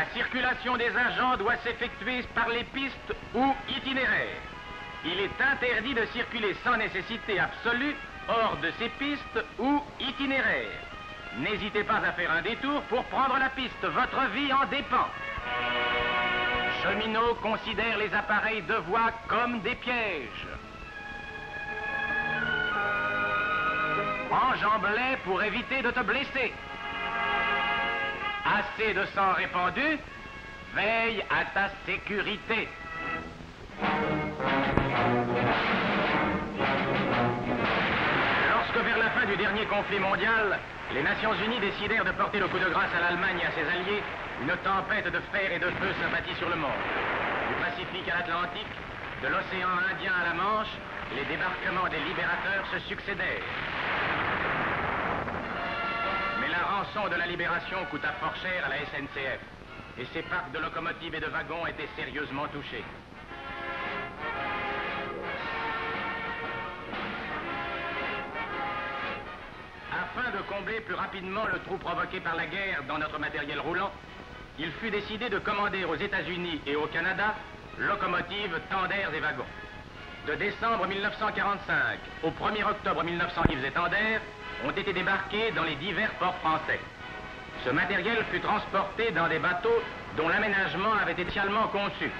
La circulation des agents doit s'effectuer par les pistes ou itinéraires. Il est interdit de circuler sans nécessité absolue hors de ces pistes ou itinéraires. N'hésitez pas à faire un détour pour prendre la piste. Votre vie en dépend. Cheminots considèrent les appareils de voie comme des pièges. Enjambe-les pour éviter de te blesser. Assez de sang répandu, veille à ta sécurité. Lorsque vers la fin du dernier conflit mondial, les Nations Unies décidèrent de porter le coup de grâce à l'Allemagne et à ses alliés, une tempête de fer et de feu s'abattit sur le monde. Du Pacifique à l'Atlantique, de l'océan Indien à la Manche, les débarquements des libérateurs se succédèrent. Mais la rançon de la libération coûta fort cher à la SNCF, et ses parcs de locomotives et de wagons étaient sérieusement touchés. Afin de combler plus rapidement le trou provoqué par la guerre dans notre matériel roulant, il fut décidé de commander aux États-Unis et au Canada locomotives, tenders et wagons. De décembre 1945 au 1er octobre 1900, livres et tenders ont été débarqués dans les divers ports français. Ce matériel fut transporté dans des bateaux dont l'aménagement avait été spécialement conçu.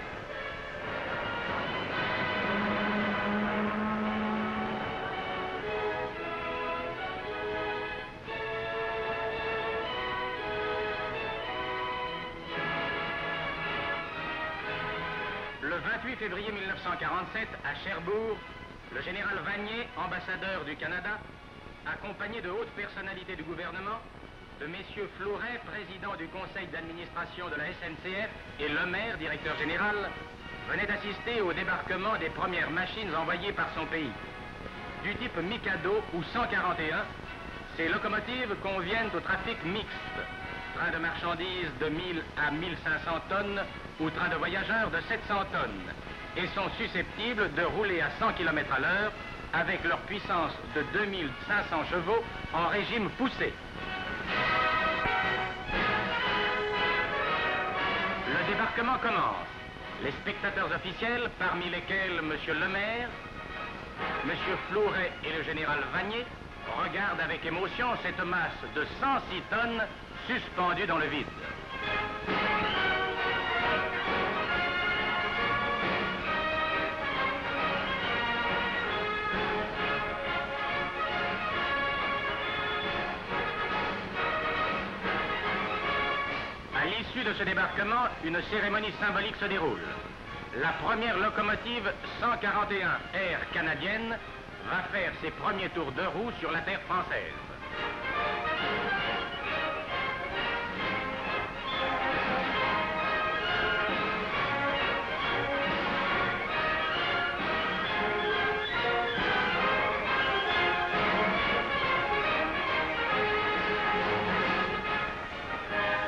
Le 28 février 1947, à Cherbourg, le général Vanier, ambassadeur du Canada, accompagné de hautes personnalités du gouvernement, de messieurs Flouret, président du conseil d'administration de la SNCF, et Lemaire, directeur général, venait d'assister au débarquement des premières machines envoyées par son pays. Du type Mikado ou 141, ces locomotives conviennent au trafic mixte, train de marchandises de 1000 à 1500 tonnes ou train de voyageurs de 700 tonnes, et sont susceptibles de rouler à 100 km à l'heure avec leur puissance de 2500 chevaux en régime poussé. Le débarquement commence. Les spectateurs officiels, parmi lesquels M. Lemaire, M. Flouret et le général Vanier, regardent avec émotion cette masse de 106 tonnes suspendue dans le vide. À l'issue de ce débarquement, une cérémonie symbolique se déroule. La première locomotive 141 Air canadienne va faire ses premiers tours de roue sur la terre française.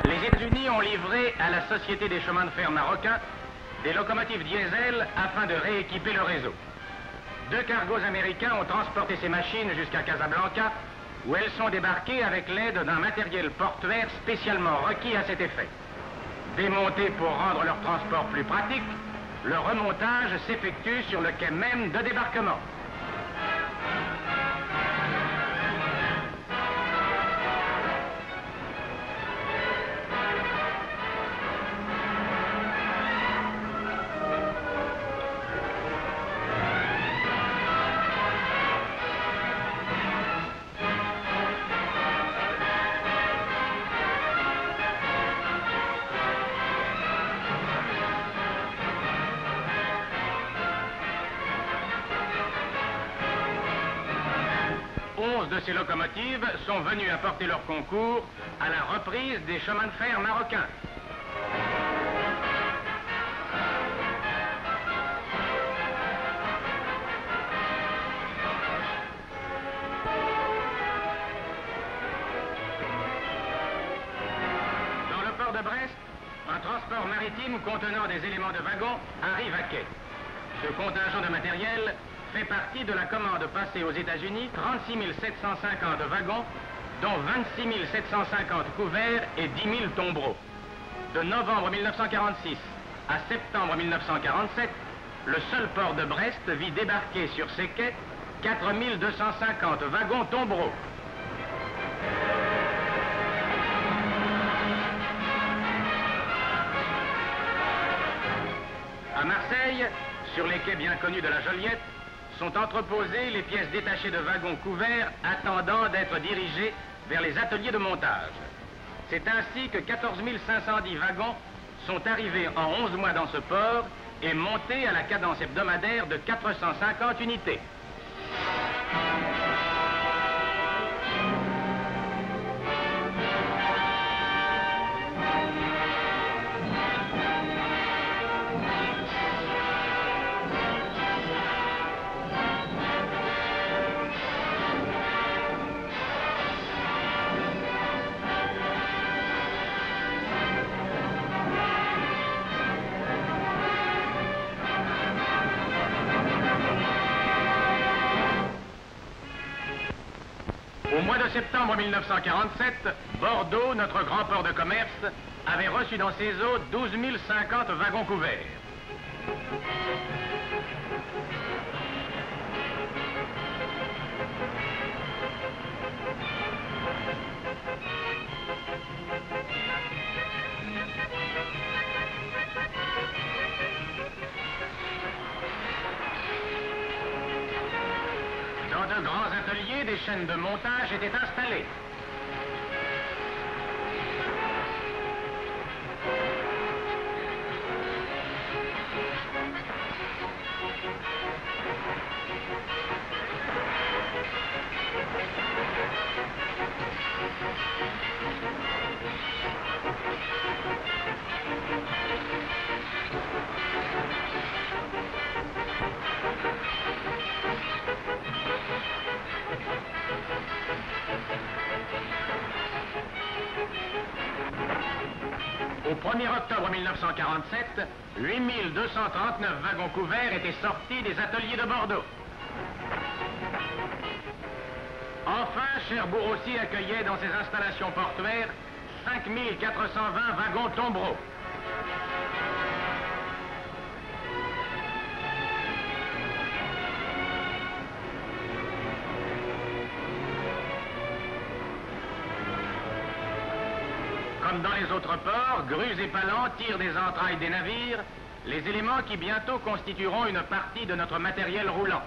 Les États-Unis ont livré à la Société des chemins de fer marocains des locomotives diesel afin de rééquiper le réseau. 2 cargos américains ont transporté ces machines jusqu'à Casablanca, où elles sont débarquées avec l'aide d'un matériel portuaire spécialement requis à cet effet. Démontées pour rendre leur transport plus pratique, le remontage s'effectue sur le quai même de débarquement. De ces locomotives sont venues apporter leur concours à la reprise des chemins de fer marocains. Dans le port de Brest, un transport maritime contenant des éléments de wagon arrive à quai. Ce contingent de matériel fait partie de la commande passée aux États-Unis 36 750 wagons, dont 26 750 couverts et 10 000 tombereaux. de novembre 1946 à septembre 1947, le seul port de Brest vit débarquer sur ses quais 4250 wagons tombereaux. À Marseille, sur les quais bien connus de la Joliette, sont entreposées les pièces détachées de wagons couverts attendant d'être dirigées vers les ateliers de montage. C'est ainsi que 14 510 wagons sont arrivés en 11 mois dans ce port et montés à la cadence hebdomadaire de 450 unités. Au mois de septembre 1947, Bordeaux, notre grand port de commerce, avait reçu dans ses eaux 12 050 wagons couverts. Dans de grands ateliers, des chaînes de montage étaient installées. Au 1er octobre 1947, 8239 wagons couverts étaient sortis des ateliers de Bordeaux. Enfin, Cherbourg aussi accueillait dans ses installations portuaires 5420 wagons tombereaux. Comme dans les autres ports, grues et palans tirent des entrailles des navires, les éléments qui bientôt constitueront une partie de notre matériel roulant.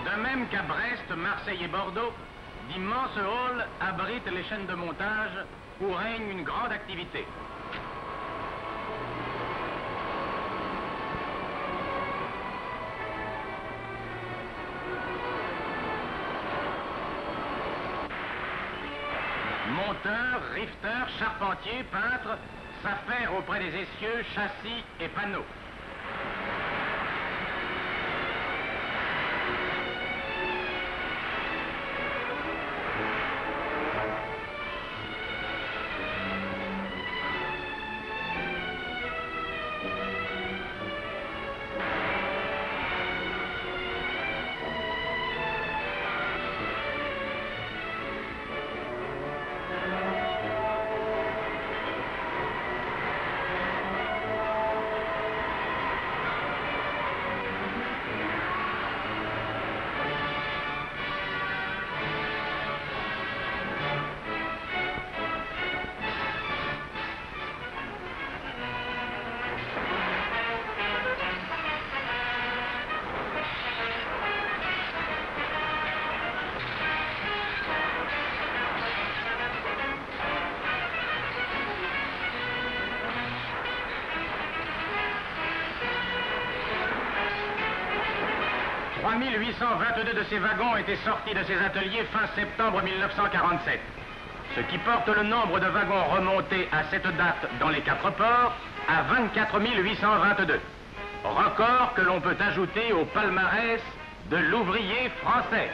De même qu'à Brest, Marseille et Bordeaux, d'immenses halls abritent les chaînes de montage où règne une grande activité. Monteurs, rifteurs, charpentiers, peintres s'affairent auprès des essieux, châssis et panneaux. 3822 de ces wagons étaient sortis de ces ateliers fin septembre 1947. Ce qui porte le nombre de wagons remontés à cette date dans les 4 ports à 24 822. Record que l'on peut ajouter au palmarès de l'ouvrier français.